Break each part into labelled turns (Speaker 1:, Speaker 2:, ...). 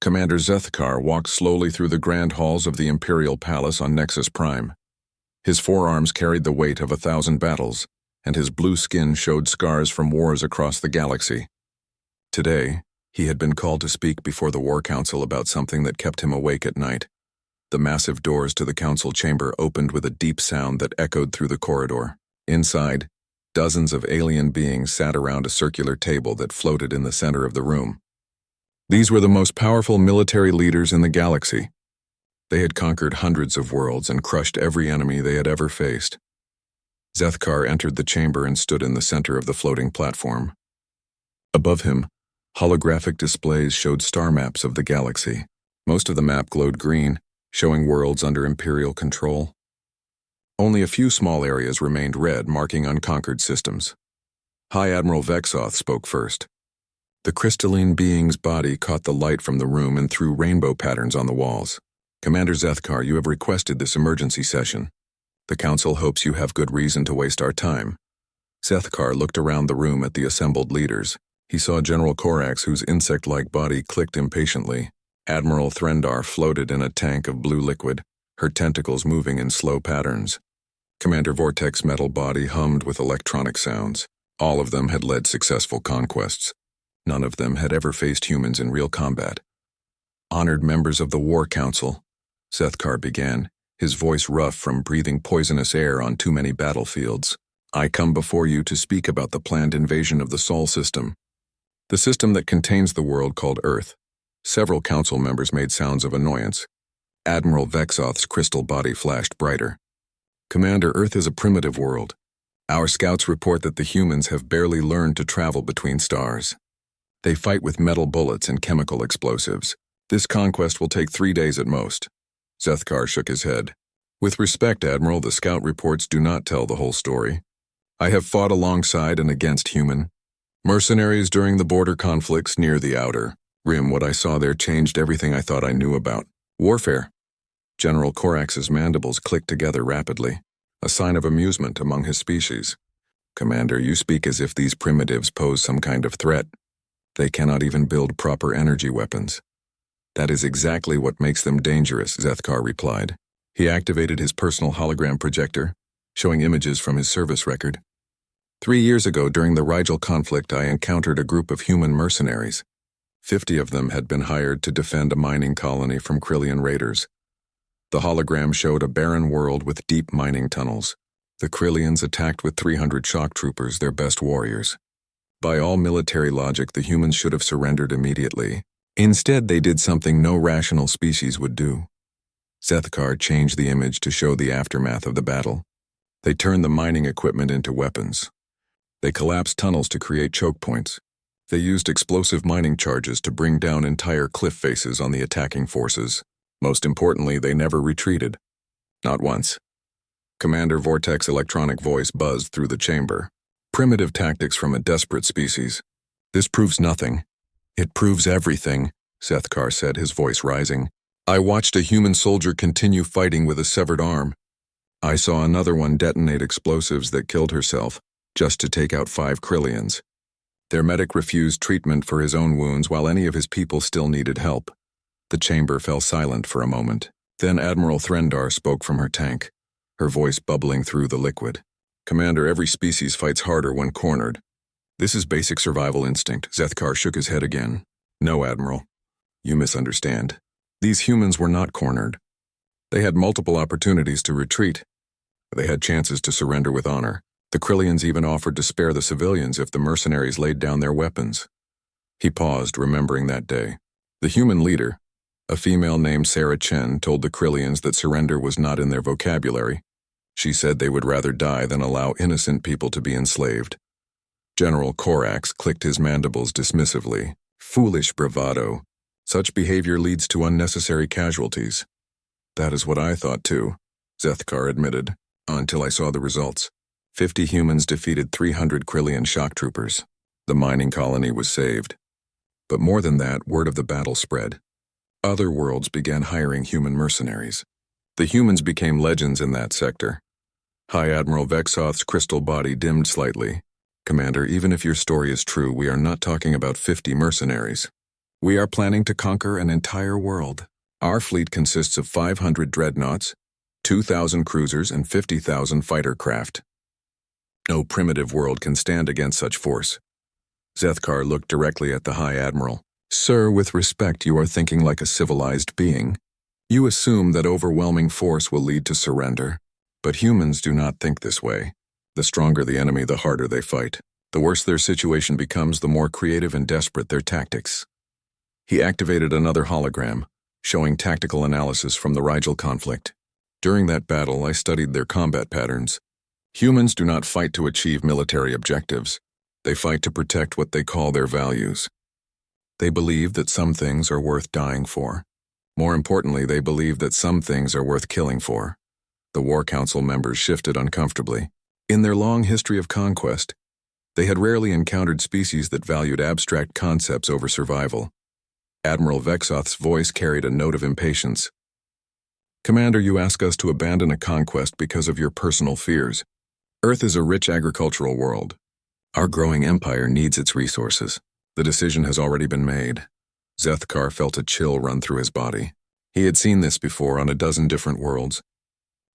Speaker 1: Commander Zethkar walked slowly through the grand halls of the Imperial Palace on Nexus Prime. His forearms carried the weight of 1,000 battles, and his blue skin showed scars from wars across the galaxy. Today, he had been called to speak before the War Council about something that kept him awake at night. The massive doors to the council chamber opened with a deep sound that echoed through the corridor. Inside, dozens of alien beings sat around a circular table that floated in the center of the room. These were the most powerful military leaders in the galaxy. They had conquered hundreds of worlds and crushed every enemy they had ever faced. Zethkar entered the chamber and stood in the center of the floating platform. Above him, holographic displays showed star maps of the galaxy. Most of the map glowed green, showing worlds under Imperial control. Only a few small areas remained red, marking unconquered systems. High Admiral Vexoth spoke first. The crystalline being's body caught the light from the room and threw rainbow patterns on the walls. Commander Zethkar, you have requested this emergency session. The Council hopes you have good reason to waste our time. Zethkar looked around the room at the assembled leaders. He saw General Corax, whose insect-like body clicked impatiently. Admiral Threndar floated in a tank of blue liquid, her tentacles moving in slow patterns. Commander Vortex's metal body hummed with electronic sounds. All of them had led successful conquests. None of them had ever faced humans in real combat. Honored members of the War Council, Zethkar began, his voice rough from breathing poisonous air on too many battlefields. I come before you to speak about the planned invasion of the Sol system, the system that contains the world called Earth. Several council members made sounds of annoyance. Admiral Vexoth's crystal body flashed brighter. Commander, Earth is a primitive world. Our scouts report that the humans have barely learned to travel between stars. They fight with metal bullets and chemical explosives. This conquest will take 3 days at most. Zethkar shook his head. With respect, Admiral, the scout reports do not tell the whole story. I have fought alongside and against human mercenaries during the border conflicts near the Outer Rim. What I saw there changed everything I thought I knew about warfare. General Corax's mandibles clicked together rapidly, a sign of amusement among his species. Commander, you speak as if these primitives pose some kind of threat. They cannot even build proper energy weapons. That is exactly what makes them dangerous, Zethkar replied. He activated his personal hologram projector, showing images from his service record. 3 years ago, during the Rigel conflict, I encountered a group of human mercenaries. 50 of them had been hired to defend a mining colony from Krillian raiders. The hologram showed a barren world with deep mining tunnels. The Krillians attacked with 300 shock troopers, their best warriors. By all military logic, the humans should have surrendered immediately. Instead, they did something no rational species would do. Zethkar changed the image to show the aftermath of the battle. They turned the mining equipment into weapons. They collapsed tunnels to create choke points. They used explosive mining charges to bring down entire cliff faces on the attacking forces. Most importantly, they never retreated. Not once. Commander Vortex's electronic voice buzzed through the chamber. Primitive tactics from a desperate species. This proves nothing. It proves everything, Zethkar said, his voice rising. I watched a human soldier continue fighting with a severed arm. I saw another one detonate explosives that killed herself, just to take out 5 Krillians. Their medic refused treatment for his own wounds while any of his people still needed help. The chamber fell silent for a moment. Then Admiral Threndar spoke from her tank, her voice bubbling through the liquid. Commander, every species fights harder when cornered. This is basic survival instinct. Zethkar shook his head again. No, Admiral. You misunderstand. These humans were not cornered. They had multiple opportunities to retreat. They had chances to surrender with honor. The Krillians even offered to spare the civilians if the mercenaries laid down their weapons. He paused, remembering that day. The human leader, a female named Sarah Chen, told the Krillians that surrender was not in their vocabulary. She said they would rather die than allow innocent people to be enslaved. General Corax clicked his mandibles dismissively. Foolish bravado. Such behavior leads to unnecessary casualties. That is what I thought too, Zethkar admitted, until I saw the results. 50 humans defeated 300 Krillian shock troopers. The mining colony was saved. But more than that, word of the battle spread. Other worlds began hiring human mercenaries. The humans became legends in that sector. High Admiral Vexoth's crystal body dimmed slightly. Commander, even if your story is true, we are not talking about 50 mercenaries. We are planning to conquer an entire world. Our fleet consists of 500 dreadnoughts, 2,000 cruisers, and 50,000 fighter craft. No primitive world can stand against such force. Zethkar looked directly at the High Admiral. Sir, with respect, you are thinking like a civilized being. You assume that overwhelming force will lead to surrender. But humans do not think this way. The stronger the enemy, the harder they fight. The worse their situation becomes, the more creative and desperate their tactics. He activated another hologram, showing tactical analysis from the Rigel conflict. During that battle, I studied their combat patterns. Humans do not fight to achieve military objectives. They fight to protect what they call their values. They believe that some things are worth dying for. More importantly, they believe that some things are worth killing for. The War Council members shifted uncomfortably. In their long history of conquest, they had rarely encountered species that valued abstract concepts over survival. Admiral Vexoth's voice carried a note of impatience. Commander, you ask us to abandon a conquest because of your personal fears. Earth is a rich agricultural world. Our growing empire needs its resources. The decision has already been made. Zethkar felt a chill run through his body. He had seen this before on a dozen different worlds.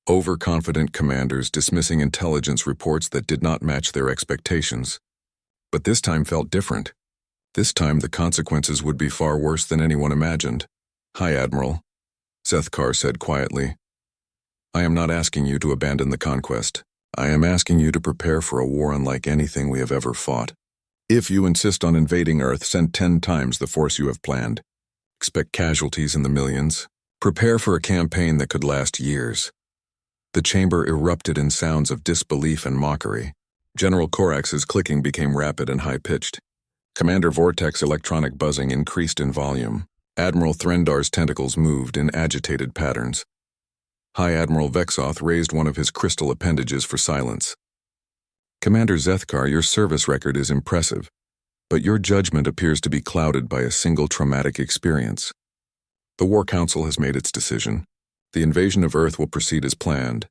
Speaker 1: Overconfident commanders dismissing intelligence reports that did not match their expectations. But this time felt different. This time the consequences would be far worse than anyone imagined. High Admiral, Zethkar said quietly. I am not asking you to abandon the conquest. I am asking you to prepare for a war unlike anything we have ever fought. If you insist on invading Earth, send 10 times the force you have planned. Expect casualties in the millions. Prepare for a campaign that could last years. The chamber erupted in sounds of disbelief and mockery. General Korax's clicking became rapid and high-pitched. Commander Vortex's electronic buzzing increased in volume. Admiral Threndar's tentacles moved in agitated patterns. High Admiral Vexoth raised one of his crystal appendages for silence. Commander Zethkar, your service record is impressive, but your judgment appears to be clouded by a single traumatic experience. The War Council has made its decision. The invasion of Earth will proceed as planned.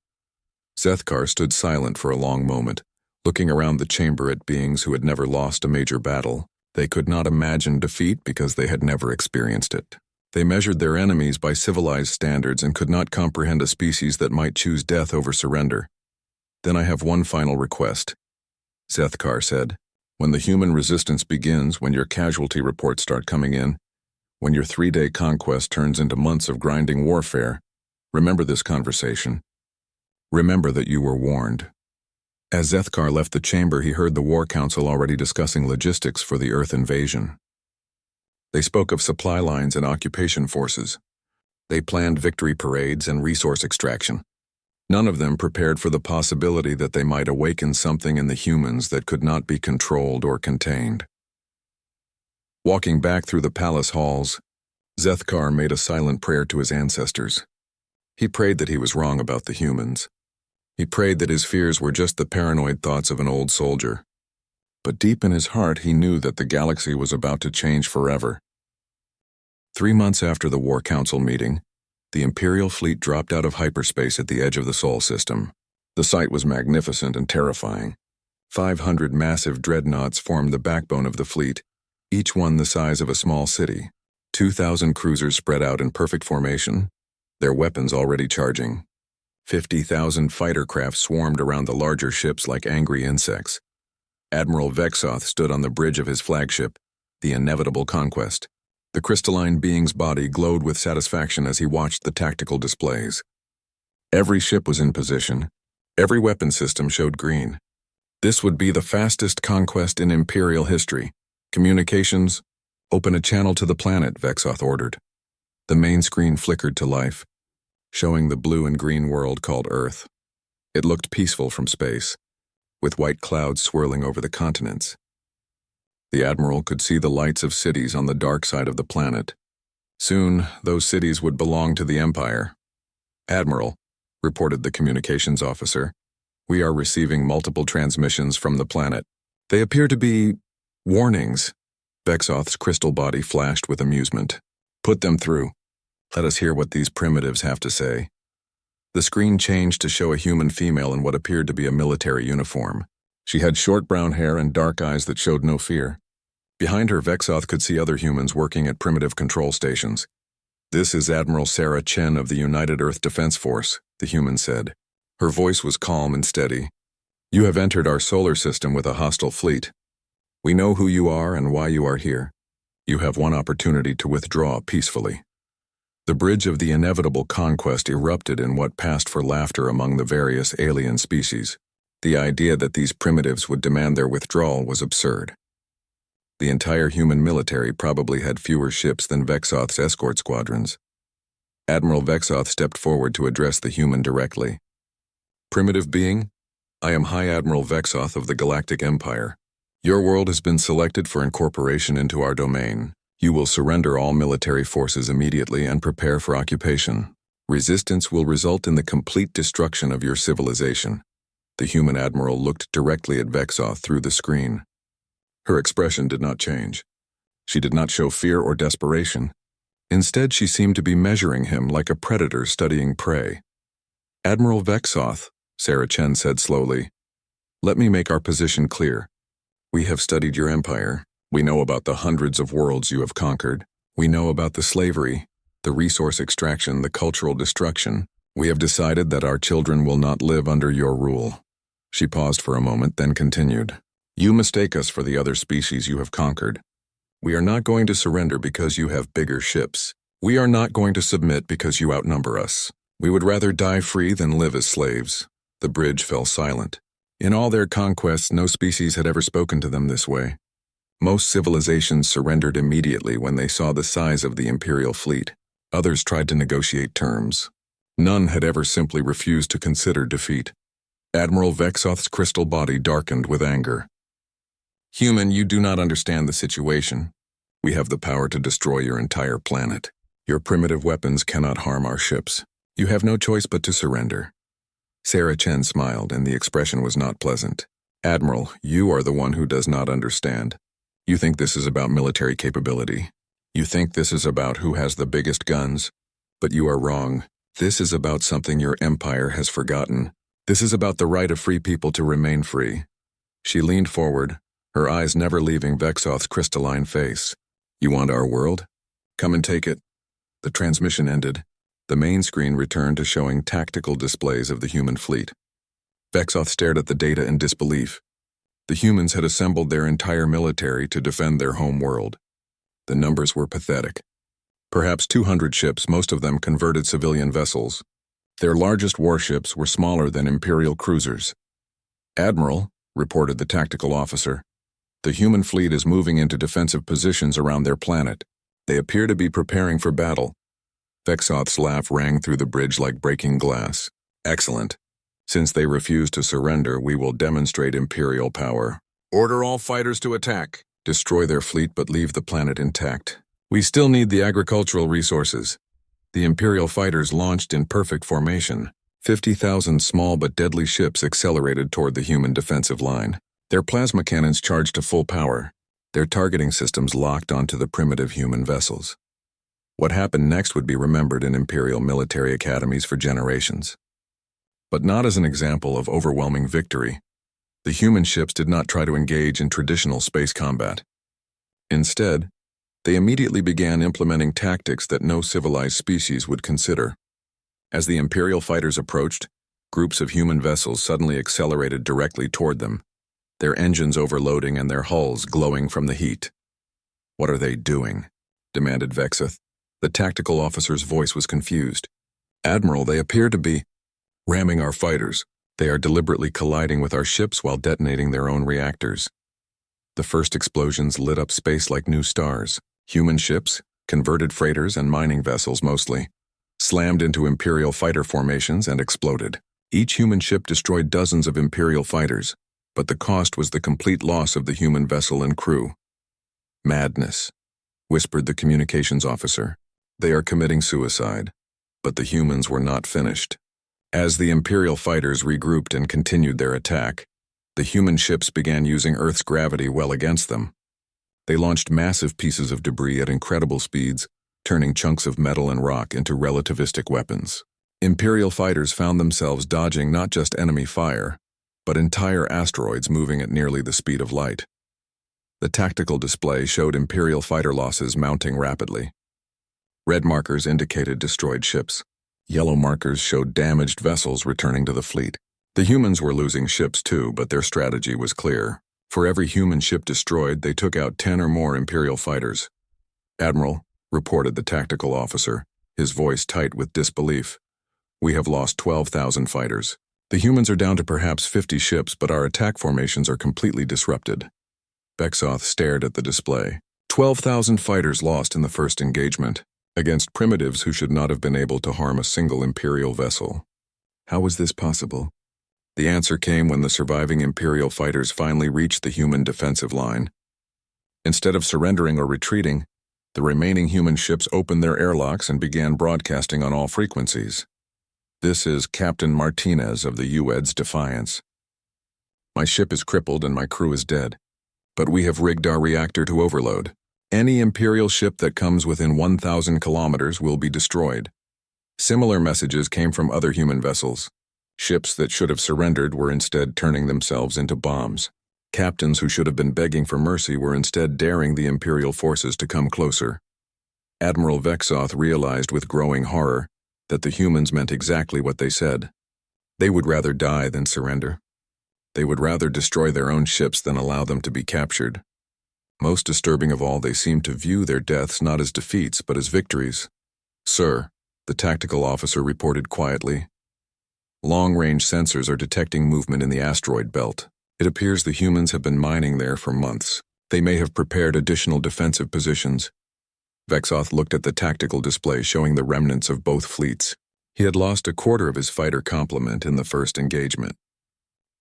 Speaker 1: Zethkar stood silent for a long moment, looking around the chamber at beings who had never lost a major battle. They could not imagine defeat because they had never experienced it. They measured their enemies by civilized standards and could not comprehend a species that might choose death over surrender. Then I have one final request, Zethkar said. When the human resistance begins, when your casualty reports start coming in, when your 3-day conquest turns into months of grinding warfare, remember this conversation. Remember that you were warned. As Zethkar left the chamber, he heard the War Council already discussing logistics for the Earth invasion. They spoke of supply lines and occupation forces. They planned victory parades and resource extraction. None of them prepared for the possibility that they might awaken something in the humans that could not be controlled or contained. Walking back through the palace halls, Zethkar made a silent prayer to his ancestors. He prayed that he was wrong about the humans. He prayed that his fears were just the paranoid thoughts of an old soldier. But deep in his heart, he knew that the galaxy was about to change forever. 3 months after the War Council meeting, the Imperial fleet dropped out of hyperspace at the edge of the Sol system. The sight was magnificent and terrifying. 500 massive dreadnoughts formed the backbone of the fleet, each one the size of a small city. 2,000 cruisers spread out in perfect formation, their weapons already charging. 50,000 fighter craft swarmed around the larger ships like angry insects. Admiral Vexoth stood on the bridge of his flagship, the Inevitable Conquest. The crystalline being's body glowed with satisfaction as he watched the tactical displays. Every ship was in position. Every weapon system showed green. This would be the fastest conquest in Imperial history. Communications, open a channel to the planet, Vexoth ordered. The main screen flickered to life, showing the blue and green world called Earth. It looked peaceful from space, with white clouds swirling over the continents. The Admiral could see the lights of cities on the dark side of the planet. Soon, those cities would belong to the Empire. Admiral, reported the communications officer, we are receiving multiple transmissions from the planet. They appear to be warnings. Vexoth's crystal body flashed with amusement. Put them through. Let us hear what these primitives have to say. The screen changed to show a human female in what appeared to be a military uniform. She had short brown hair and dark eyes that showed no fear. Behind her, Vexoth could see other humans working at primitive control stations. "This is Admiral Sarah Chen of the United Earth Defense Force," the human said. Her voice was calm and steady. "You have entered our solar system with a hostile fleet. We know who you are and why you are here. You have one opportunity to withdraw peacefully." The bridge of the inevitable conquest erupted in what passed for laughter among the various alien species. The idea that these primitives would demand their withdrawal was absurd. The entire human military probably had fewer ships than Vexoth's escort squadrons. Admiral Vexoth stepped forward to address the human directly. "Primitive being, I am High Admiral Vexoth of the Galactic Empire. Your world has been selected for incorporation into our domain. You will surrender all military forces immediately and prepare for occupation. Resistance will result in the complete destruction of your civilization." The human admiral looked directly at Vexoth through the screen. Her expression did not change. She did not show fear or desperation. Instead, she seemed to be measuring him like a predator studying prey. "Admiral Vexoth," Sarah Chen said slowly, "let me make our position clear. We have studied your empire. We know about the hundreds of worlds you have conquered. We know about the slavery, the resource extraction, the cultural destruction. We have decided that our children will not live under your rule." She paused for a moment, then continued. "You mistake us for the other species you have conquered. We are not going to surrender because you have bigger ships. We are not going to submit because you outnumber us. We would rather die free than live as slaves." The bridge fell silent. In all their conquests, no species had ever spoken to them this way. Most civilizations surrendered immediately when they saw the size of the Imperial fleet. Others tried to negotiate terms. None had ever simply refused to consider defeat. Admiral Vexoth's crystal body darkened with anger. "Human, you do not understand the situation. We have the power to destroy your entire planet. Your primitive weapons cannot harm our ships. You have no choice but to surrender." Sarah Chen smiled, and the expression was not pleasant. "Admiral, you are the one who does not understand. You think this is about military capability. You think this is about who has the biggest guns. But you are wrong. This is about something your empire has forgotten. This is about the right of free people to remain free." She leaned forward, her eyes never leaving Vexoth's crystalline face. "You want our world? Come and take it." The transmission ended. The main screen returned to showing tactical displays of the human fleet. Vexoth stared at the data in disbelief. The humans had assembled their entire military to defend their home world. The numbers were pathetic. Perhaps 200 ships, most of them converted civilian vessels. Their largest warships were smaller than Imperial cruisers. "Admiral," reported the tactical officer, "the human fleet is moving into defensive positions around their planet. They appear to be preparing for battle." Vexoth's laugh rang through the bridge like breaking glass. "Excellent. Since they refuse to surrender, we will demonstrate Imperial power. Order all fighters to attack. Destroy their fleet but leave the planet intact. We still need the agricultural resources." The Imperial fighters launched in perfect formation. 50,000 small but deadly ships accelerated toward the human defensive line. Their plasma cannons charged to full power. Their targeting systems locked onto the primitive human vessels. What happened next would be remembered in Imperial military academies for generations. But not as an example of overwhelming victory. The human ships did not try to engage in traditional space combat. Instead, they immediately began implementing tactics that no civilized species would consider. As the Imperial fighters approached, groups of human vessels suddenly accelerated directly toward them, their engines overloading and their hulls glowing from the heat. "What are they doing?" demanded Vexoth. The tactical officer's voice was confused. "Admiral, they appear to be ramming our fighters. They are deliberately colliding with our ships while detonating their own reactors." The first explosions lit up space like new stars. Human ships, converted freighters and mining vessels mostly, slammed into Imperial fighter formations and exploded. Each human ship destroyed dozens of Imperial fighters, but the cost was the complete loss of the human vessel and crew. "Madness," whispered the communications officer. "They are committing suicide." But the humans were not finished. As the Imperial fighters regrouped and continued their attack, the human ships began using Earth's gravity well against them. They launched massive pieces of debris at incredible speeds, turning chunks of metal and rock into relativistic weapons. Imperial fighters found themselves dodging not just enemy fire, but entire asteroids moving at nearly the speed of light. The tactical display showed Imperial fighter losses mounting rapidly. Red markers indicated destroyed ships. Yellow markers showed damaged vessels returning to the fleet. The humans were losing ships too, but their strategy was clear. For every human ship destroyed, they took out 10 or more Imperial fighters. "Admiral," reported the tactical officer, his voice tight with disbelief, "we have lost 12,000 fighters. The humans are down to perhaps 50 ships, but our attack formations are completely disrupted." Vexoth stared at the display. 12,000 fighters lost in the first engagement, against primitives who should not have been able to harm a single Imperial vessel. How was this possible? The answer came when the surviving Imperial fighters finally reached the human defensive line. Instead of surrendering or retreating, the remaining human ships opened their airlocks and began broadcasting on all frequencies. "This is Captain Martinez of the UED's Defiance. My ship is crippled and my crew is dead, but we have rigged our reactor to overload. Any Imperial ship that comes within 1,000 kilometers will be destroyed." Similar messages came from other human vessels. Ships that should have surrendered were instead turning themselves into bombs. Captains who should have been begging for mercy were instead daring the Imperial forces to come closer. Admiral Vexoth realized with growing horror that the humans meant exactly what they said. They would rather die than surrender. They would rather destroy their own ships than allow them to be captured. Most disturbing of all, they seemed to view their deaths not as defeats but as victories. "Sir," the tactical officer reported quietly, "long-range sensors are detecting movement in the asteroid belt. It appears the humans have been mining there for months. They may have prepared additional defensive positions." Vexoth looked at the tactical display showing the remnants of both fleets. He had lost a quarter of his fighter complement in the first engagement.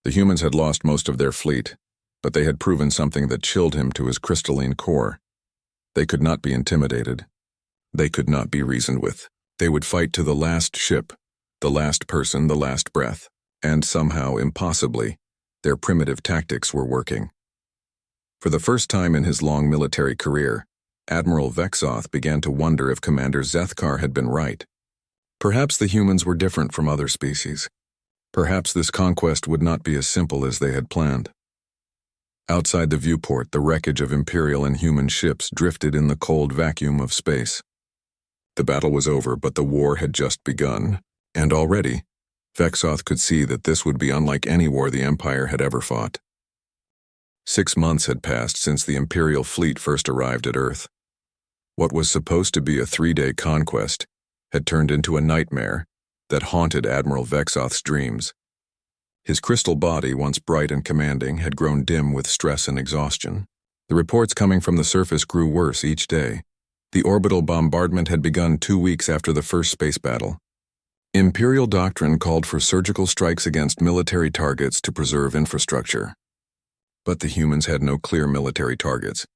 Speaker 1: The humans had lost most of their fleet, but they had proven something that chilled him to his crystalline core. They could not be intimidated. They could not be reasoned with. They would fight to the last ship, the last person, the last breath, and somehow, impossibly, their primitive tactics were working. For the first time in his long military career, Admiral Vexoth began to wonder if Commander Zethkar had been right. Perhaps the humans were different from other species. Perhaps this conquest would not be as simple as they had planned. Outside the viewport, the wreckage of Imperial and human ships drifted in the cold vacuum of space. The battle was over, but the war had just begun. And already, Vexoth could see that this would be unlike any war the Empire had ever fought. 6 months had passed since the Imperial fleet first arrived at Earth. What was supposed to be a 3-day conquest had turned into a nightmare that haunted Admiral Vexoth's dreams. His crystal body, once bright and commanding, had grown dim with stress and exhaustion. The reports coming from the surface grew worse each day. The orbital bombardment had begun 2 weeks after the first space battle. Imperial doctrine called for surgical strikes against military targets to preserve infrastructure. But the humans had no clear military targets.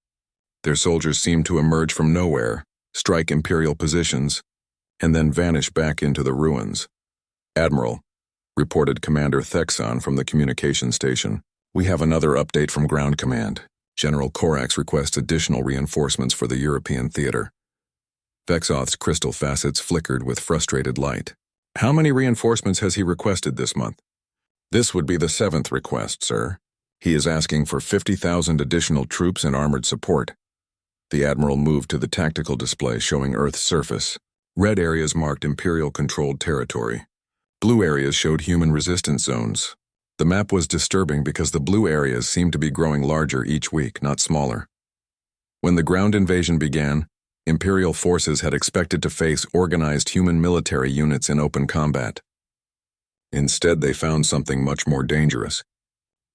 Speaker 1: Their soldiers seemed to emerge from nowhere, strike Imperial positions, and then vanish back into the ruins. "Admiral," reported Commander Thexon from the communication station, "we have another update from Ground Command. General Korax requests additional reinforcements for the European theater." Vexoth's crystal facets flickered with frustrated light. "How many reinforcements has he requested this month?" "This would be the 7th request, sir. He is asking for 50,000 additional troops and armored support." The Admiral moved to the tactical display showing Earth's surface. Red areas marked Imperial-controlled territory. Blue areas showed human resistance zones. The map was disturbing because the blue areas seemed to be growing larger each week, not smaller. When the ground invasion began, Imperial forces had expected to face organized human military units in open combat. Instead, they found something much more dangerous.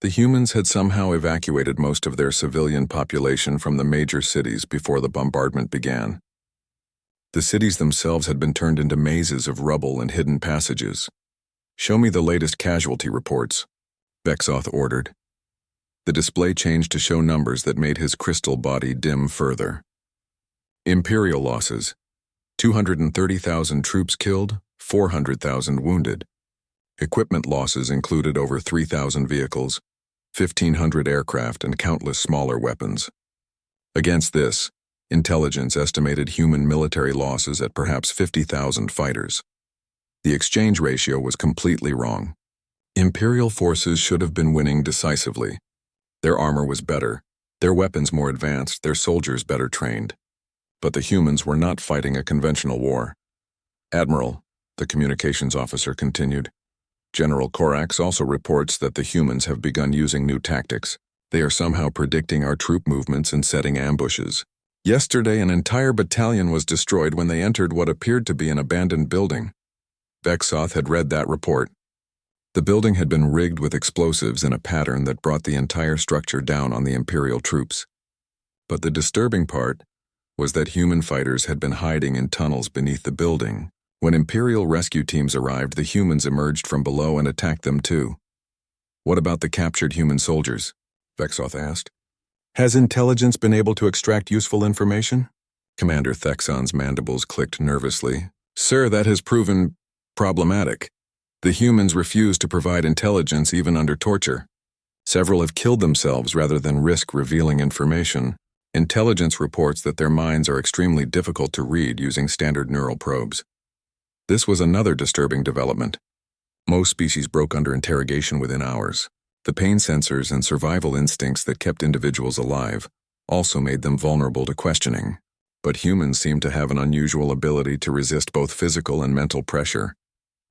Speaker 1: The humans had somehow evacuated most of their civilian population from the major cities before the bombardment began. The cities themselves had been turned into mazes of rubble and hidden passages. "Show me the latest casualty reports," Vexoth ordered. The display changed to show numbers that made his crystal body dim further. Imperial losses: 230,000 troops killed, 400,000 wounded. Equipment losses included over 3,000 vehicles, 1,500 aircraft, and countless smaller weapons. Against this, intelligence estimated human military losses at perhaps 50,000 fighters. The exchange ratio was completely wrong. Imperial forces should have been winning decisively. Their armor was better, Their weapons more advanced, their soldiers better trained. But the humans were not fighting a conventional war. Admiral, the communications officer continued, General Corax also reports that the humans have begun using new tactics. They are somehow predicting our troop movements and setting ambushes. Yesterday, an entire battalion was destroyed when they entered what appeared to be an abandoned building. Vexoth had read that report. The building had been rigged with explosives in a pattern that brought the entire structure down on the Imperial troops. But the disturbing part was that human fighters had been hiding in tunnels beneath the building. When Imperial rescue teams arrived, the humans emerged from below and attacked them too. What about the captured human soldiers? Vexoth asked. Has intelligence been able to extract useful information? Commander Thexon's mandibles clicked nervously. Sir, that has proven problematic. The humans refuse to provide intelligence even under torture. Several have killed themselves rather than risk revealing information. Intelligence reports that their minds are extremely difficult to read using standard neural probes. This was another disturbing development. Most species broke under interrogation within hours. The pain sensors and survival instincts that kept individuals alive also made them vulnerable to questioning. But humans seemed to have an unusual ability to resist both physical and mental pressure.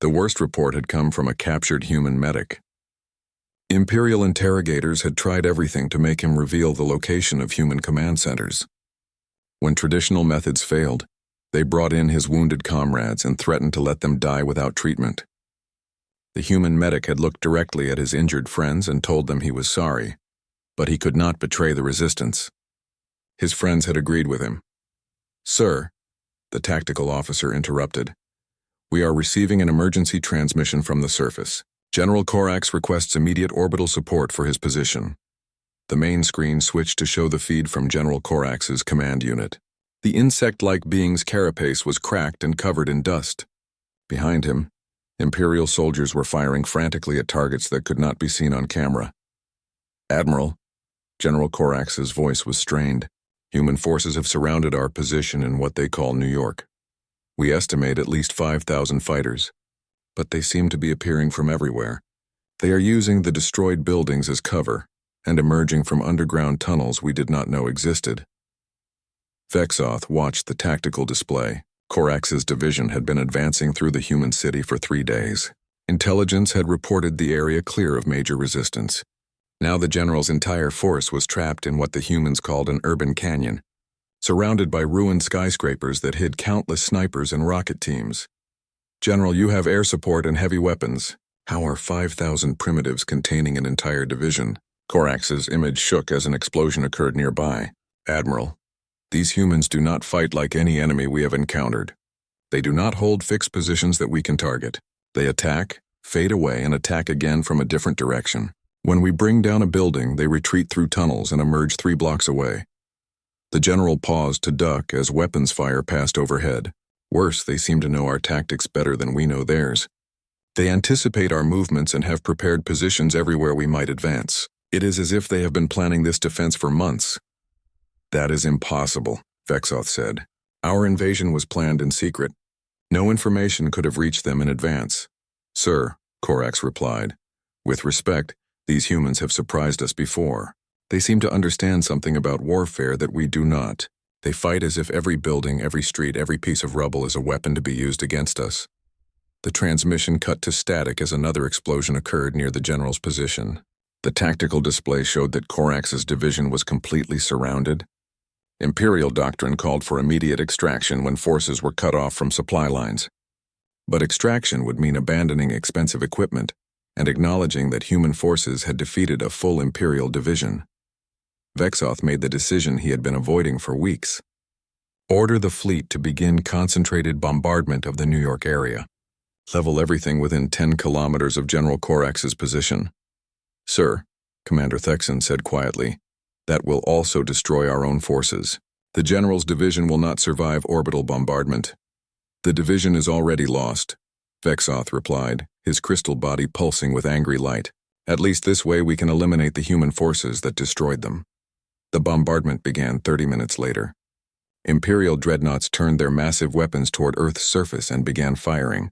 Speaker 1: The worst report had come from a captured human medic. Imperial interrogators had tried everything to make him reveal the location of human command centers. When traditional methods failed, they brought in his wounded comrades and threatened to let them die without treatment. The human medic had looked directly at his injured friends and told them he was sorry, but he could not betray the resistance. His friends had agreed with him. Sir, the tactical officer interrupted, we are receiving an emergency transmission from the surface. General Corax requests immediate orbital support for his position. The main screen switched to show the feed from General Corax's command unit. The insect-like being's carapace was cracked and covered in dust. Behind him, Imperial soldiers were firing frantically at targets that could not be seen on camera. Admiral, General Corax's voice was strained. Human forces have surrounded our position in what they call New York. We estimate at least 5,000 fighters, but they seem to be appearing from everywhere. They are using the destroyed buildings as cover and emerging from underground tunnels we did not know existed. Vexoth watched the tactical display. Corax's division had been advancing through the human city for 3 days. Intelligence had reported the area clear of major resistance. Now the general's entire force was trapped in what the humans called an urban canyon, surrounded by ruined skyscrapers that hid countless snipers and rocket teams. General, you have air support and heavy weapons. How are 5,000 primitives containing an entire division? Corax's image shook as an explosion occurred nearby. Admiral, these humans do not fight like any enemy we have encountered. They do not hold fixed positions that we can target. They attack, fade away, and attack again from a different direction. When we bring down a building, they retreat through tunnels and emerge 3 blocks away. The general paused to duck as weapons fire passed overhead. Worse, they seem to know our tactics better than we know theirs. They anticipate our movements and have prepared positions everywhere we might advance. It is as if they have been planning this defense for months. That is impossible, Vexoth said. Our invasion was planned in secret. No information could have reached them in advance. Sir, Corax replied, with respect, these humans have surprised us before. They seem to understand something about warfare that we do not. They fight as if every building, every street, every piece of rubble is a weapon to be used against us. The transmission cut to static as another explosion occurred near the general's position. The tactical display showed that Corax's division was completely surrounded. Imperial doctrine called for immediate extraction when forces were cut off from supply lines. But extraction would mean abandoning expensive equipment and acknowledging that human forces had defeated a full Imperial division. Vexoth made the decision he had been avoiding for weeks. Order the fleet to begin concentrated bombardment of the New York area. Level everything within 10 kilometers of General Corax's position. Sir, Commander Thexon said quietly, that will also destroy our own forces. The general's division will not survive orbital bombardment. The division is already lost, Vexoth replied, his crystal body pulsing with angry light. At least this way we can eliminate the human forces that destroyed them. The bombardment began 30 minutes later. Imperial dreadnoughts turned their massive weapons toward Earth's surface and began firing.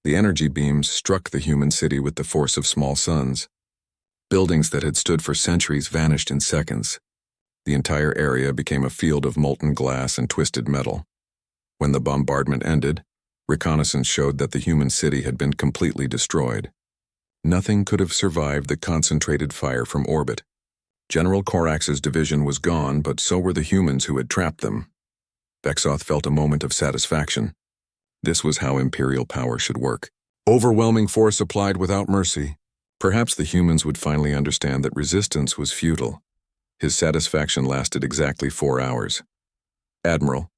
Speaker 1: The energy beams struck the human city with the force of small suns. Buildings that had stood for centuries vanished in seconds. The entire area became a field of molten glass and twisted metal. When the bombardment ended, reconnaissance showed that the human city had been completely destroyed. Nothing could have survived the concentrated fire from orbit. General Korax's division was gone, but so were the humans who had trapped them. Vexoth felt a moment of satisfaction. This was how Imperial power should work. Overwhelming force applied without mercy. Perhaps the humans would finally understand that resistance was futile. His satisfaction lasted exactly 4 hours. "Admiral,"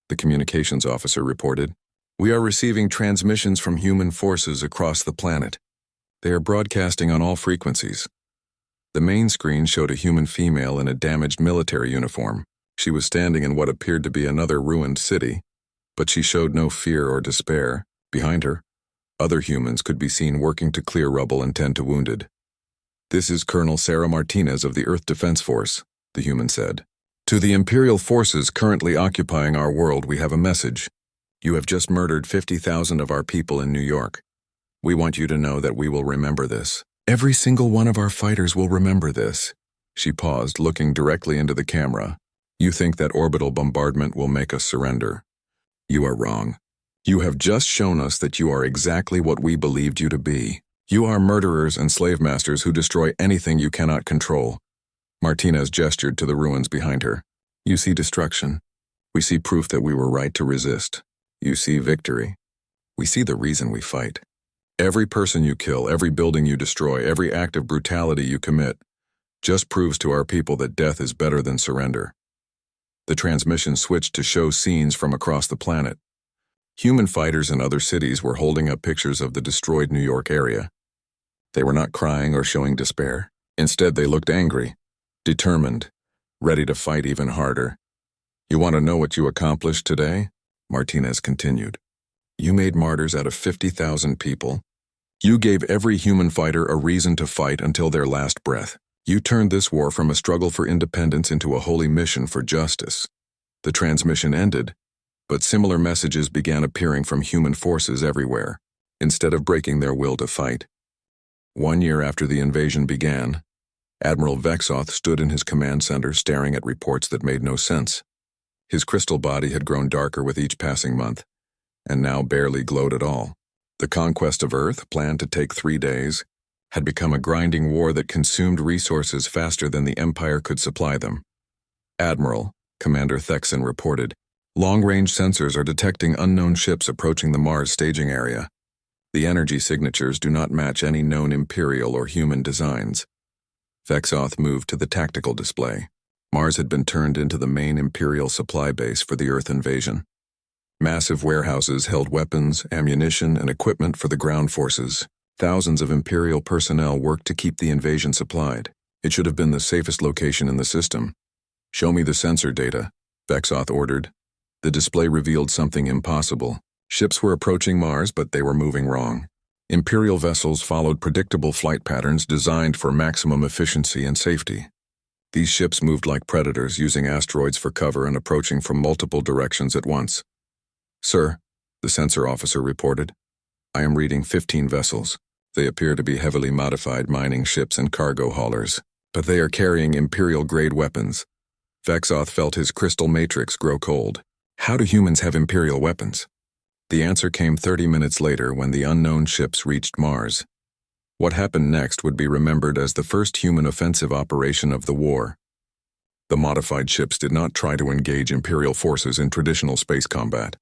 Speaker 1: the communications officer reported, "we are receiving transmissions from human forces across the planet. They are broadcasting on all frequencies." The main screen showed a human female in a damaged military uniform. She was standing in what appeared to be another ruined city, but she showed no fear or despair. Behind her, other humans could be seen working to clear rubble and tend to wounded. "This is Colonel Sarah Martinez of the Earth Defense Force," the human said. "To the Imperial forces currently occupying our world, we have a message. You have just murdered 50,000 of our people in New York. We want you to know that we will remember this. Every single one of our fighters will remember this." She paused, looking directly into the camera. "You think that orbital bombardment will make us surrender? You are wrong. You have just shown us that you are exactly what we believed you to be. You are murderers and slave masters who destroy anything you cannot control." Martinez gestured to the ruins behind her. "You see destruction. We see proof that we were right to resist. You see victory. We see the reason we fight. Every person you kill, every building you destroy, every act of brutality you commit, just proves to our people that death is better than surrender." The transmission switched to show scenes from across the planet. Human fighters in other cities were holding up pictures of the destroyed New York area. They were not crying or showing despair. Instead, they looked angry, determined, ready to fight even harder. "You want to know what you accomplished today?" Martinez continued. "You made martyrs out of 50,000 people. You gave every human fighter a reason to fight until their last breath. You turned this war from a struggle for independence into a holy mission for justice." The transmission ended, but similar messages began appearing from human forces everywhere, instead of breaking their will to fight. 1 year after the invasion began, Admiral Vexoth stood in his command center staring at reports that made no sense. His crystal body had grown darker with each passing month, and now barely glowed at all. The conquest of Earth, planned to take 3 days, had become a grinding war that consumed resources faster than the Empire could supply them. "Admiral," Commander Thexan reported, "long-range sensors are detecting unknown ships approaching the Mars staging area. The energy signatures do not match any known Imperial or human designs." Vexoth moved to the tactical display. Mars had been turned into the main Imperial supply base for the Earth invasion. Massive warehouses held weapons, ammunition, and equipment for the ground forces. Thousands of Imperial personnel worked to keep the invasion supplied. It should have been the safest location in the system. "Show me the sensor data," Vexoth ordered. The display revealed something impossible. Ships were approaching Mars, but they were moving wrong. Imperial vessels followed predictable flight patterns designed for maximum efficiency and safety. These ships moved like predators, using asteroids for cover and approaching from multiple directions at once. "Sir," the sensor officer reported, "I am reading 15 vessels. They appear to be heavily modified mining ships and cargo haulers, but they are carrying Imperial-grade weapons." Vexoth felt his crystal matrix grow cold. How do humans have Imperial weapons? The answer came 30 minutes later when the unknown ships reached Mars. What happened next would be remembered as the first human offensive operation of the war. The modified ships did not try to engage Imperial forces in traditional space combat.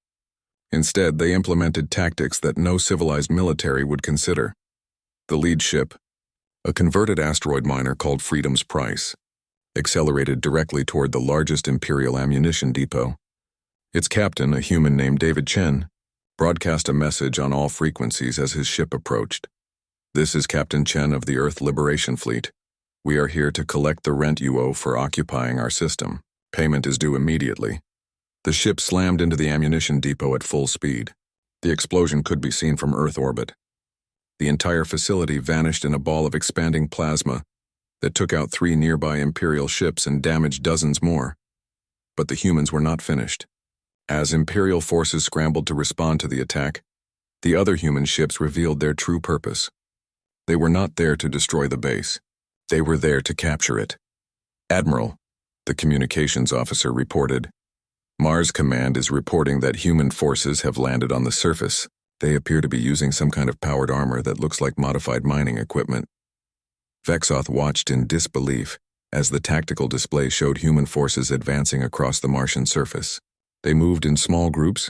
Speaker 1: Instead, they implemented tactics that no civilized military would consider. The lead ship, a converted asteroid miner called Freedom's Price, accelerated directly toward the largest Imperial ammunition depot. Its captain, a human named David Chen, broadcast a message on all frequencies as his ship approached. "This is Captain Chen of the Earth Liberation Fleet. We are here to collect the rent you owe for occupying our system. Payment is due immediately." The ship slammed into the ammunition depot at full speed. The explosion could be seen from Earth orbit. The entire facility vanished in a ball of expanding plasma that took out 3 nearby Imperial ships and damaged dozens more. But the humans were not finished. As Imperial forces scrambled to respond to the attack, the other human ships revealed their true purpose. They were not there to destroy the base. They were there to capture it. "Admiral," the communications officer reported. Mars Command is reporting that human forces have landed on the surface. They appear to be using some kind of powered armor that looks like modified mining equipment. Vexoth watched in disbelief as the tactical display showed human forces advancing across the Martian surface. They moved in small groups,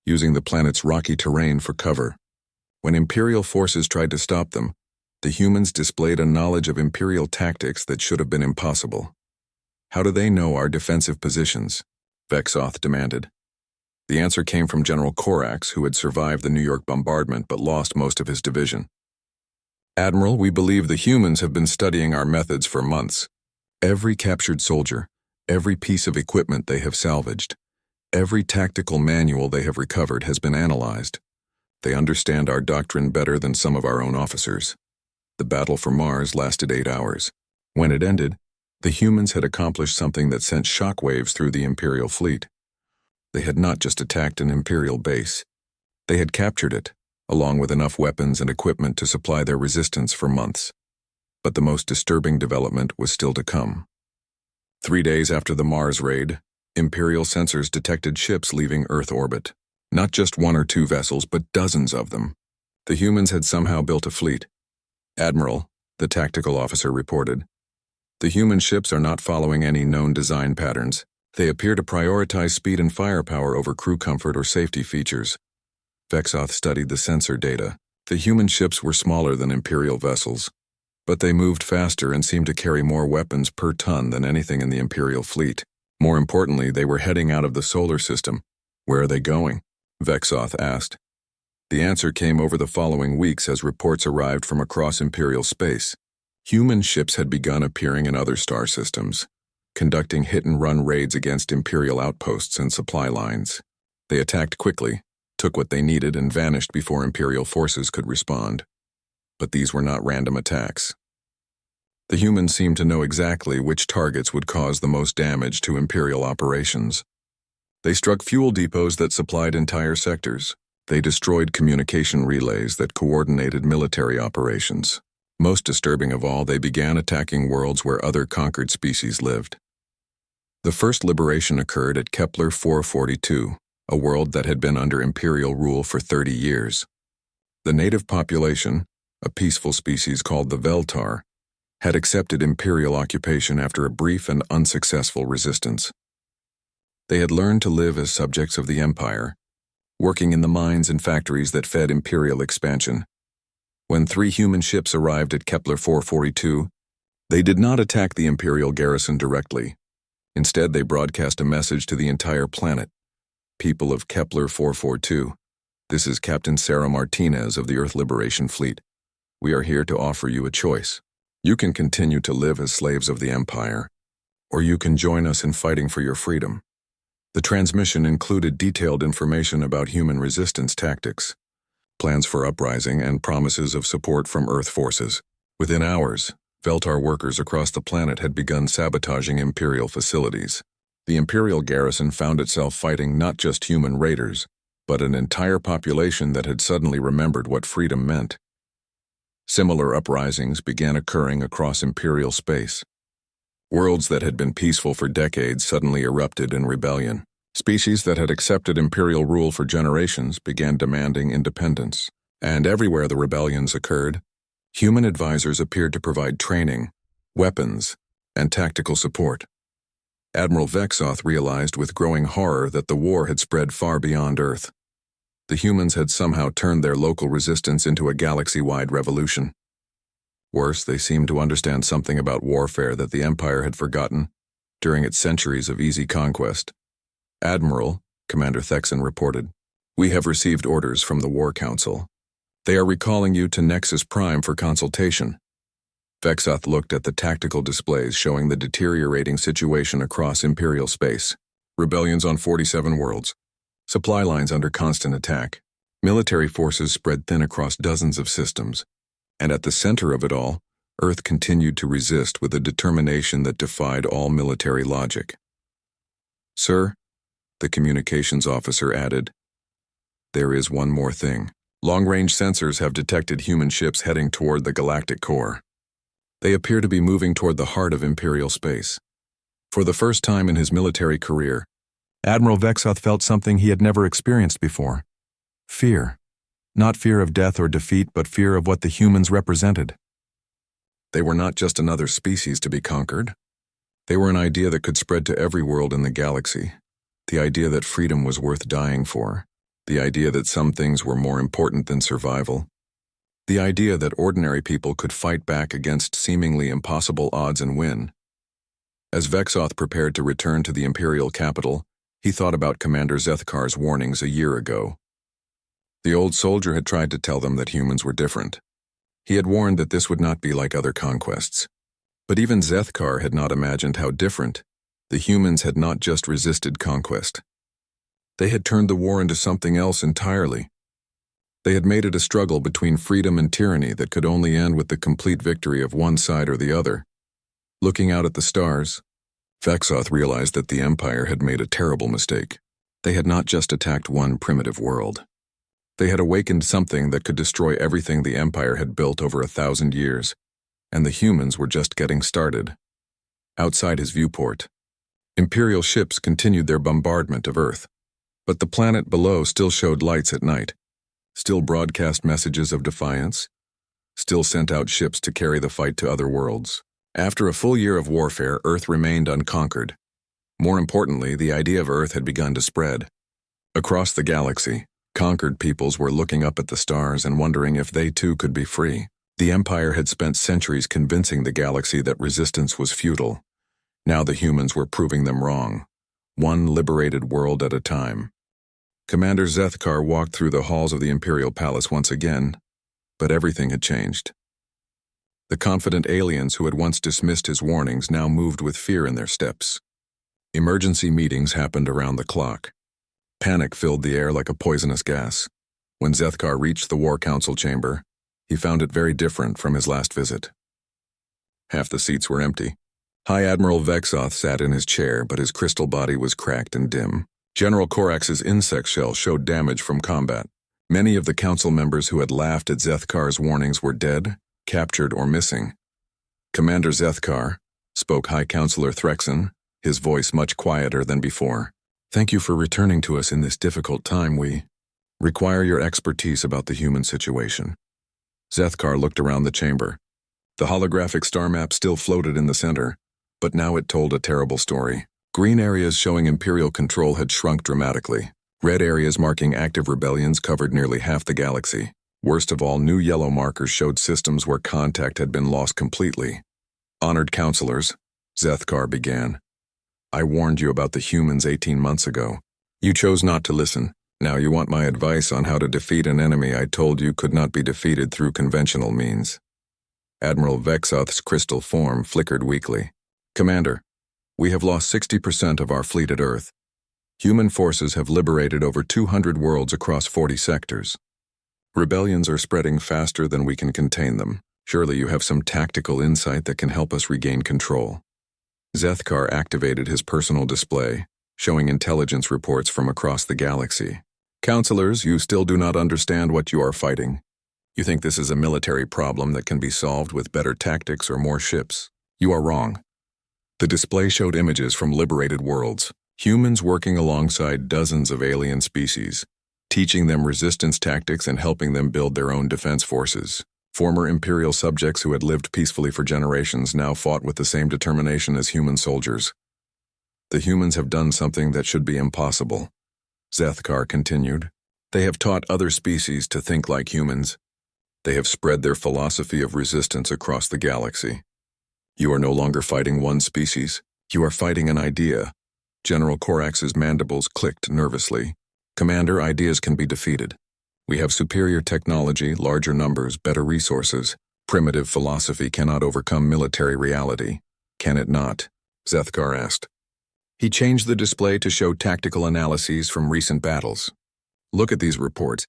Speaker 1: using the planet's rocky terrain for cover. When Imperial forces tried to stop them, the humans displayed a knowledge of Imperial tactics that should have been impossible. How do they know our defensive positions? Vexoth demanded. The answer came from General Corax, who had survived the New York bombardment but lost most of his division. Admiral, we believe the humans have been studying our methods for months. Every captured soldier, every piece of equipment they have salvaged, every tactical manual they have recovered has been analyzed. They understand our doctrine better than some of our own officers. The battle for Mars lasted 8 hours. When it ended, the humans had accomplished something that sent shockwaves through the Imperial fleet. They had not just attacked an Imperial base. They had captured it, along with enough weapons and equipment to supply their resistance for months. But the most disturbing development was still to come. 3 days after the Mars raid, Imperial sensors detected ships leaving Earth orbit. Not just 1 or 2 vessels, but dozens of them. The humans had somehow built a fleet. Admiral, the tactical officer reported, the human ships are not following any known design patterns. They appear to prioritize speed and firepower over crew comfort or safety features. Vexoth studied the sensor data. The human ships were smaller than Imperial vessels, but they moved faster and seemed to carry more weapons per ton than anything in the Imperial fleet. More importantly, they were heading out of the solar system. Where are they going? Vexoth asked. The answer came over the following weeks as reports arrived from across Imperial space. Human ships had begun appearing in other star systems, conducting hit-and-run raids against Imperial outposts and supply lines. They attacked quickly, took what they needed, and vanished before Imperial forces could respond. But these were not random attacks. The humans seemed to know exactly which targets would cause the most damage to Imperial operations. They struck fuel depots that supplied entire sectors. They destroyed communication relays that coordinated military operations. Most disturbing of all, they began attacking worlds where other conquered species lived. The first liberation occurred at Kepler 442, a world that had been under Imperial rule for 30 years. The native population, a peaceful species called the Veltar, had accepted Imperial occupation after a brief and unsuccessful resistance. They had learned to live as subjects of the Empire, working in the mines and factories that fed Imperial expansion. When 3 human ships arrived at Kepler 442, they did not attack the Imperial garrison directly. Instead, they broadcast a message to the entire planet. People of Kepler 442, this is Captain Sarah Martinez of the Earth Liberation Fleet. We are here to offer you a choice. You can continue to live as slaves of the Empire, or you can join us in fighting for your freedom. The transmission included detailed information about human resistance tactics, plans for uprising, and promises of support from Earth forces. Within hours, Veltar workers across the planet had begun sabotaging Imperial facilities. The Imperial garrison found itself fighting not just human raiders, but an entire population that had suddenly remembered what freedom meant. Similar uprisings began occurring across Imperial space. Worlds that had been peaceful for decades suddenly erupted in rebellion. Species that had accepted Imperial rule for generations began demanding independence. And everywhere the rebellions occurred, human advisors appeared to provide training, weapons, and tactical support. Admiral Vexoth realized with growing horror that the war had spread far beyond Earth. The humans had somehow turned their local resistance into a galaxy-wide revolution. Worse, they seemed to understand something about warfare that the Empire had forgotten during its centuries of easy conquest. Admiral, Commander Thexan reported, we have received orders from the War Council. They are recalling you to Nexus Prime for consultation. Vexoth looked at the tactical displays showing the deteriorating situation across Imperial space. Rebellions on 47 worlds. Supply lines under constant attack. Military forces spread thin across dozens of systems. And at the center of it all, Earth continued to resist with a determination that defied all military logic. Sir, the communications officer added, there is one more thing. Long-range sensors have detected human ships heading toward the galactic core. They appear to be moving toward the heart of Imperial space. For the first time in his military career, Admiral Vexoth felt something he had never experienced before. Fear. Not fear of death or defeat, but fear of what the humans represented. They were not just another species to be conquered. They were an idea that could spread to every world in the galaxy. The idea that freedom was worth dying for. The idea that some things were more important than survival. The idea that ordinary people could fight back against seemingly impossible odds and win. As Vexoth prepared to return to the Imperial capital, he thought about Commander Zethkar's warnings a year ago. The old soldier had tried to tell them that humans were different. He had warned that this would not be like other conquests. But even Zethkar had not imagined how different. The humans had not just resisted conquest. They had turned the war into something else entirely. They had made it a struggle between freedom and tyranny that could only end with the complete victory of one side or the other. Looking out at the stars, Vexoth realized that the Empire had made a terrible mistake. They had not just attacked one primitive world. They had awakened something that could destroy everything the Empire had built over 1,000 years, and the humans were just getting started. Outside his viewport, Imperial ships continued their bombardment of Earth, but the planet below still showed lights at night, still broadcast messages of defiance, still sent out ships to carry the fight to other worlds. After a full year of warfare, Earth remained unconquered. More importantly, the idea of Earth had begun to spread. Across the galaxy, conquered peoples were looking up at the stars and wondering if they too could be free. The Empire had spent centuries convincing the galaxy that resistance was futile. Now the humans were proving them wrong, one liberated world at a time. Commander Zethkar walked through the halls of the Imperial Palace once again, but everything had changed. The confident aliens who had once dismissed his warnings now moved with fear in their steps. Emergency meetings happened around the clock. Panic filled the air like a poisonous gas. When Zethkar reached the War Council chamber, he found it very different from his last visit. Half the seats were empty. High Admiral Vexoth sat in his chair, but his crystal body was cracked and dim. General Corax's insect shell showed damage from combat. Many of the council members who had laughed at Zethkar's warnings were dead, captured, or missing. Commander Zethkar, spoke High Counselor Threxen, his voice much quieter than before. Thank you for returning to us in this difficult time. We require your expertise about the human situation. Zethkar looked around the chamber. The holographic star map still floated in the center, but now it told a terrible story. Green areas showing Imperial control had shrunk dramatically. Red areas marking active rebellions covered nearly half the galaxy. Worst of all, new yellow markers showed systems where contact had been lost completely. Honored counselors, Zethkar began. I warned you about the humans 18 months ago. You chose not to listen. Now you want my advice on how to defeat an enemy I told you could not be defeated through conventional means. Admiral Vexoth's crystal form flickered weakly. Commander, we have lost 60% of our fleet at Earth. Human forces have liberated over 200 worlds across 40 sectors. Rebellions are spreading faster than we can contain them. Surely you have some tactical insight that can help us regain control. Zethkar activated his personal display, showing intelligence reports from across the galaxy. Counselors, you still do not understand what you are fighting. You think this is a military problem that can be solved with better tactics or more ships. You are wrong. The display showed images from liberated worlds, humans working alongside dozens of alien species, teaching them resistance tactics and helping them build their own defense forces. Former Imperial subjects who had lived peacefully for generations now fought with the same determination as human soldiers. The humans have done something that should be impossible, Zethkar continued. They have taught other species to think like humans. They have spread their philosophy of resistance across the galaxy. You are no longer fighting one species. You are fighting an idea. General Corax's mandibles clicked nervously. Commander, ideas can be defeated. We have superior technology, larger numbers, better resources. Primitive philosophy cannot overcome military reality. Can it not? Zethkar asked. He changed the display to show tactical analyses from recent battles. Look at these reports.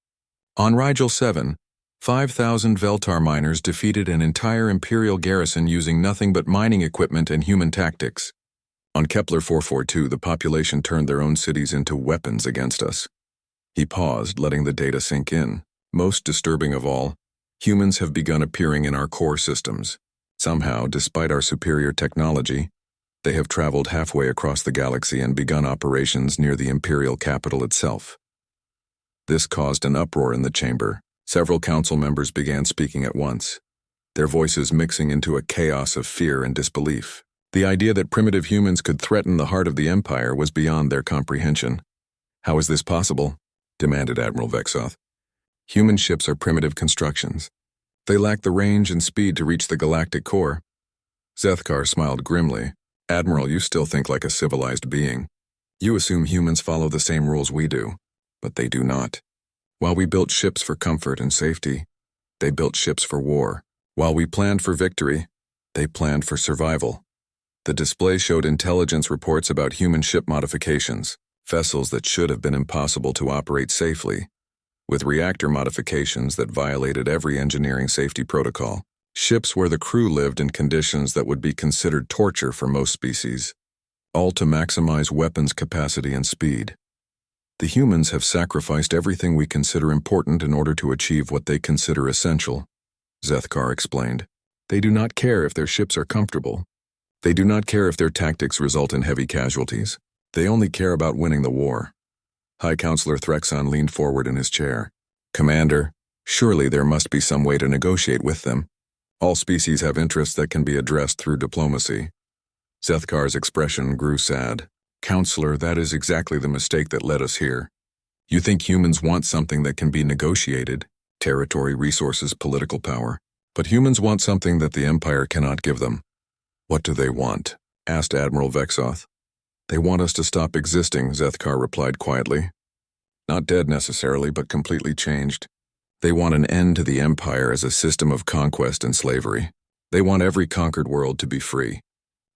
Speaker 1: On Rigel 7, 5,000 Veltar miners defeated an entire Imperial garrison using nothing but mining equipment and human tactics. On Kepler 442, the population turned their own cities into weapons against us. He paused, letting the data sink in. Most disturbing of all, humans have begun appearing in our core systems. Somehow, despite our superior technology, They have traveled halfway across the galaxy and begun operations near the Imperial capital itself. This caused an uproar in the chamber. Several council members began speaking at once, their voices mixing into a chaos of fear and disbelief. The idea that primitive humans could threaten the heart of the Empire was beyond their comprehension. "How is this possible?" demanded Admiral Vexoth. "Human ships are primitive constructions. They lack the range and speed to reach the galactic core." Zethkar smiled grimly. "Admiral, you still think like a civilized being. You assume humans follow the same rules we do, but they do not. While we built ships for comfort and safety, they built ships for war. While we planned for victory, they planned for survival." The display showed intelligence reports about human ship modifications, vessels that should have been impossible to operate safely, with reactor modifications that violated every engineering safety protocol, ships where the crew lived in conditions that would be considered torture for most species, all to maximize weapons capacity and speed. "The humans have sacrificed everything we consider important in order to achieve what they consider essential," Zethkar explained. "They do not care if their ships are comfortable. They do not care if their tactics result in heavy casualties. They only care about winning the war." High Counselor Threxon leaned forward in his chair. "Commander, surely there must be some way to negotiate with them. All species have interests that can be addressed through diplomacy." Zethkar's expression grew sad. "Counselor, that is exactly the mistake that led us here. You think humans want something that can be negotiated, territory, resources, political power. But humans want something that the Empire cannot give them." "What do they want?" asked Admiral Vexoth. "They want us to stop existing," Zethkar replied quietly. "Not dead necessarily, but completely changed. They want an end to the Empire as a system of conquest and slavery. They want every conquered world to be free.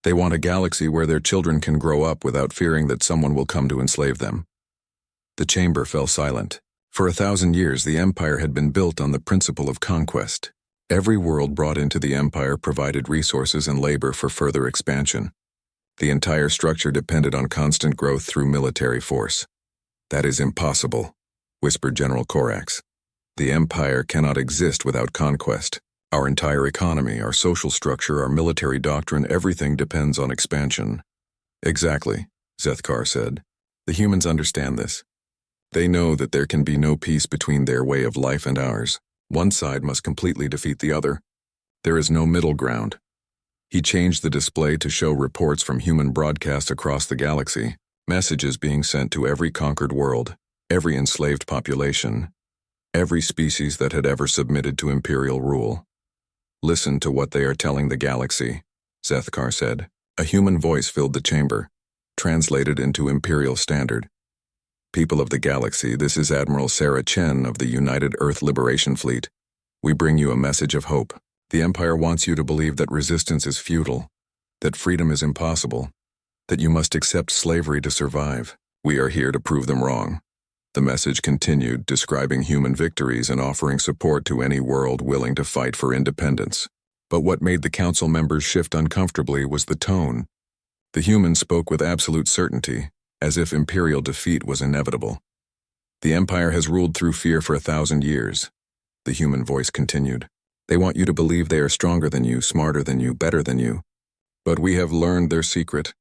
Speaker 1: They want a galaxy where their children can grow up without fearing that someone will come to enslave them." The chamber fell silent. For 1,000 years, the Empire had been built on the principle of conquest. Every world brought into the Empire provided resources and labor for further expansion. The entire structure depended on constant growth through military force. "That is impossible," whispered General Corax. "The Empire cannot exist without conquest. Our entire economy, our social structure, our military doctrine, everything depends on expansion." "Exactly," Zethkar said. "The humans understand this. They know that there can be no peace between their way of life and ours. One side must completely defeat the other. There is no middle ground." He changed the display to show reports from human broadcasts across the galaxy, messages being sent to every conquered world, every enslaved population, every species that had ever submitted to imperial rule. "Listen to what they are telling the galaxy," Zethkar said. A human voice filled the chamber, translated into Imperial Standard. "People of the galaxy, this is Admiral Sarah Chen of the United Earth Liberation Fleet. We bring you a message of hope. The Empire wants you to believe that resistance is futile, that freedom is impossible, that you must accept slavery to survive. We are here to prove them wrong." The message continued, describing human victories and offering support to any world willing to fight for independence. But what made the council members shift uncomfortably was the tone. The humans spoke with absolute certainty, as if imperial defeat was inevitable. "The Empire has ruled through fear for 1,000 years," the human voice continued. "They want you to believe they are stronger than you, smarter than you, better than you. But we have learned their secret.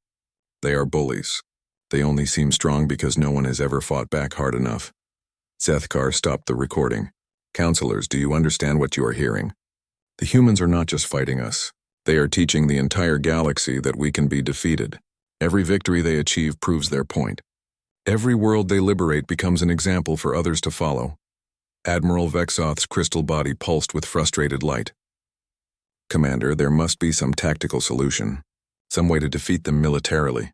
Speaker 1: They are bullies. They only seem strong because no one has ever fought back hard enough." Zethkar stopped the recording. "Counselors, do you understand what you are hearing? The humans are not just fighting us. They are teaching the entire galaxy that we can be defeated. Every victory they achieve proves their point. Every world they liberate becomes an example for others to follow." Admiral Vexoth's crystal body pulsed with frustrated light. "Commander, there must be some tactical solution, some way to defeat them militarily."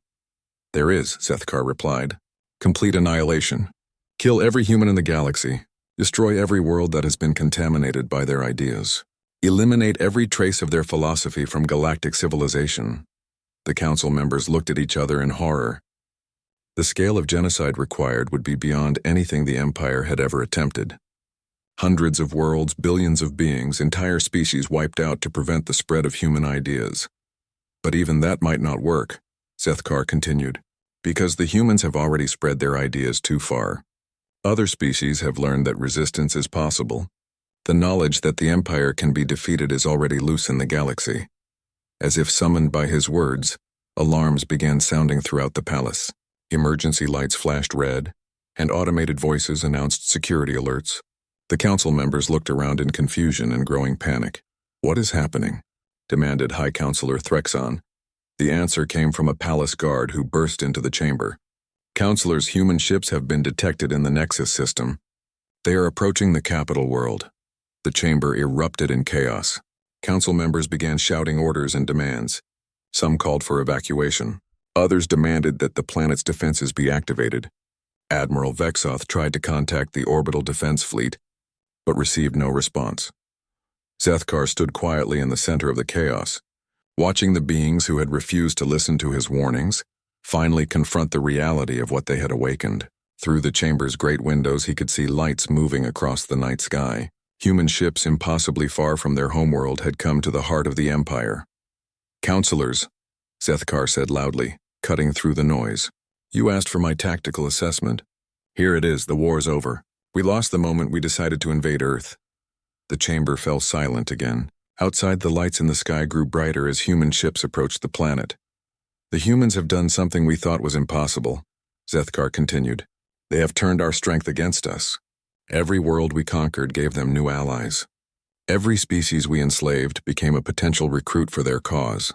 Speaker 1: "There is," Zethkar replied. "Complete annihilation. Kill every human in the galaxy. Destroy every world that has been contaminated by their ideas. Eliminate every trace of their philosophy from galactic civilization." The council members looked at each other in horror. The scale of genocide required would be beyond anything the Empire had ever attempted. Hundreds of worlds, billions of beings, entire species wiped out to prevent the spread of human ideas. "But even that might not work," Zethkar continued, "because the humans have already spread their ideas too far. Other species have learned that resistance is possible. The knowledge that the Empire can be defeated is already loose in the galaxy. As if summoned by his words, Alarms began sounding throughout the palace. Emergency lights flashed red, and automated voices announced security alerts. The council members looked around in confusion and growing panic. "What is happening?" demanded High Counselor Threxon. The answer came from a palace guard who burst into the chamber. "Counselors, human ships have been detected in the Nexus system. They are approaching the capital world." The chamber erupted in chaos. Council members began shouting orders and demands. Some called for evacuation. Others demanded that the planet's defenses be activated. Admiral Vexoth tried to contact the orbital defense fleet, but received no response. Zethkar stood quietly in the center of the chaos, watching the beings who had refused to listen to his warnings finally confront the reality of what they had awakened. Through the chamber's great windows he could see lights moving across the night sky. Human ships impossibly far from their homeworld had come to the heart of the Empire. "Counselors," Zethkar said loudly, cutting through the noise. "You asked for my tactical assessment. Here it is, the war's over. We lost the moment we decided to invade Earth." The chamber fell silent again. Outside, the lights in the sky grew brighter as human ships approached the planet. "The humans have done something we thought was impossible," Zethkar continued. "They have turned our strength against us. Every world we conquered gave them new allies. Every species we enslaved became a potential recruit for their cause.